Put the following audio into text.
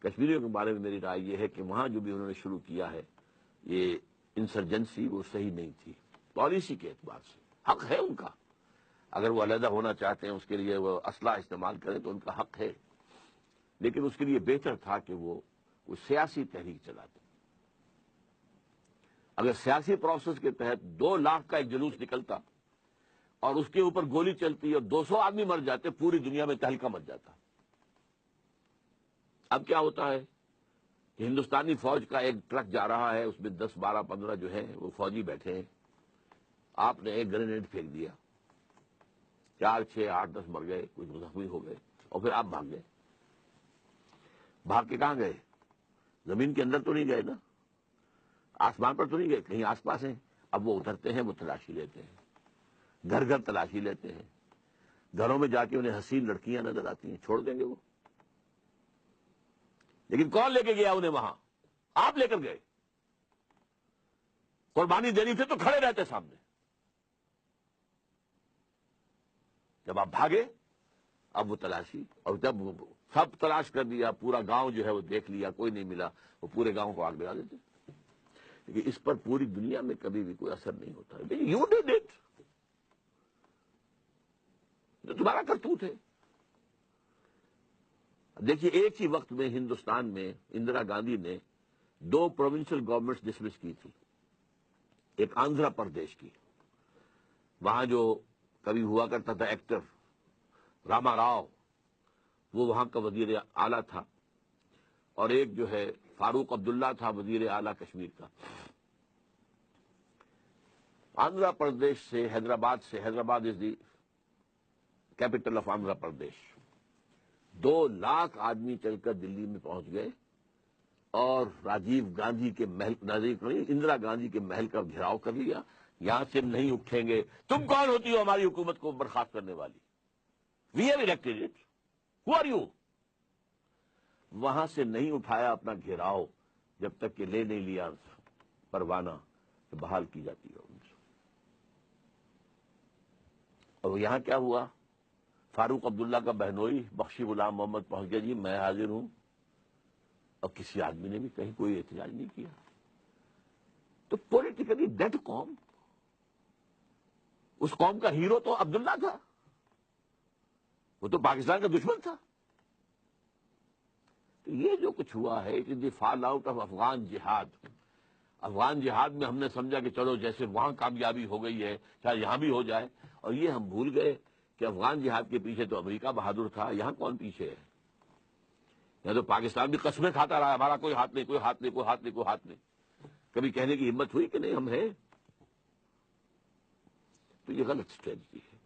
کشمیریوں کے بارے میں میری رائے یہ ہے کہ وہاں جو بھی انہوں نے شروع کیا ہے یہ انسرجنسی، وہ صحیح نہیں تھی پالیسی کے اعتبار سے. حق ہے ان کا، اگر وہ علیحدہ ہونا چاہتے ہیں اس کے لیے وہ اسلحہ استعمال کریں تو ان کا حق ہے، لیکن اس کے لیے بہتر تھا کہ وہ سیاسی تحریک چلاتے. اگر سیاسی پروسیس کے تحت 2 لاکھ کا ایک جلوس نکلتا اور اس کے اوپر گولی چلتی اور 200 آدمی مر جاتے، پوری دنیا میں تہلکہ مچ جاتا. اب کیا ہوتا ہے کہ ہندوستانی فوج کا ایک ٹرک جا رہا ہے، اس میں 10 12 15 جو ہیں وہ فوجی بیٹھے ہیں، آپ نے ایک گرینیڈ پھینک دیا، 4 6 8 10 مر گئے، کچھ زخمی ہو گئے، اور پھر آپ بھاگ گئے. بھاگ کے کہاں گئے؟ زمین کے اندر تو نہیں گئے نا، آسمان پر تو نہیں گئے، کہیں آس پاس ہیں. اب وہ اترتے ہیں، وہ تلاشی لیتے ہیں، گھر گھر تلاشی لیتے ہیں، گھروں میں جا کے انہیں حسین لڑکیاں نظر آتی ہیں، چھوڑ دیں گے وہ؟ لیکن کون لے کے گیا انہیں وہاں؟ آپ لے کر گئے. قربانی دینی تھی تو کھڑے رہتے سامنے. جب آپ بھاگے اب وہ تلاشی، اور جب سب تلاش کر دیا، پورا گاؤں جو ہے وہ دیکھ لیا، کوئی نہیں ملا، وہ پورے گاؤں کو آگ لگا دیتے. لیکن اس پر پوری دنیا میں کبھی بھی کوئی اثر نہیں ہوتا ہے. یو ڈیڈ اٹ، جو تمہارا کرتوت ہے. دیکھیے ایک ہی وقت میں ہندوستان میں اندرا گاندھی نے 2 پروونشل گورنمنٹس ڈسمس کی تھی. ایک آندھرا پردیش کی، وہاں جو کبھی ہوا کرتا تھا ایکٹر راما راؤ، وہ وہاں کا وزیر اعلیٰ تھا، اور ایک جو ہے فاروق عبداللہ تھا وزیر اعلیٰ کشمیر کا. آندھرا پردیش سے حیدرآباد از دی کیپٹل آف آندھرا پردیش. 2 لاکھ آدمی چل کر دلی میں پہنچ گئے اور راجیو گاندھی کے محل، اندرا گاندھی کے محل کا گھیراؤ کر لیا. یہاں سے نہیں اٹھیں گے، تم کون ہوتی ہو ہماری حکومت کو برخاست کرنے والی؟ We have elected it, who are you? وہاں سے نہیں اٹھایا اپنا گھیراؤ جب تک کہ لے نہیں لیا پروانہ کہ بحال کی جاتی ہے. اور یہاں کیا ہوا؟ فاروق عبداللہ کا بہنوئی بخشی غلام محمد پہنچ گیا، جی میں حاضر ہوں، اور کسی آدمی نے بھی کہیں کوئی احتجاج نہیں کیا. تو پولیٹیکلی ڈیڈ قوم، اس قوم کا ہیرو تو عبداللہ تھا، وہ تو پاکستان کا دشمن تھا. تو یہ جو کچھ ہوا ہے it is the fall out of Afghan جہاد. افغان جہاد میں ہم نے سمجھا کہ چلو جیسے وہاں کامیابی ہو گئی ہے شاید یہاں بھی ہو جائے، اور یہ ہم بھول گئے کہ افغان جہاد کے پیچھے تو امریکہ بہادر تھا. یہاں کون پیچھے ہے؟ یہاں تو پاکستان بھی قسمیں کھاتا رہا، ہمارا کوئی ہاتھ نہیں، کوئی ہاتھ نہیں، کوئی ہاتھ نہیں، کوئی ہاتھ نہیں. کبھی کہنے کی ہمت ہوئی کہ نہیں ہم ہیں؟ تو یہ غلط اسٹریٹجی ہے.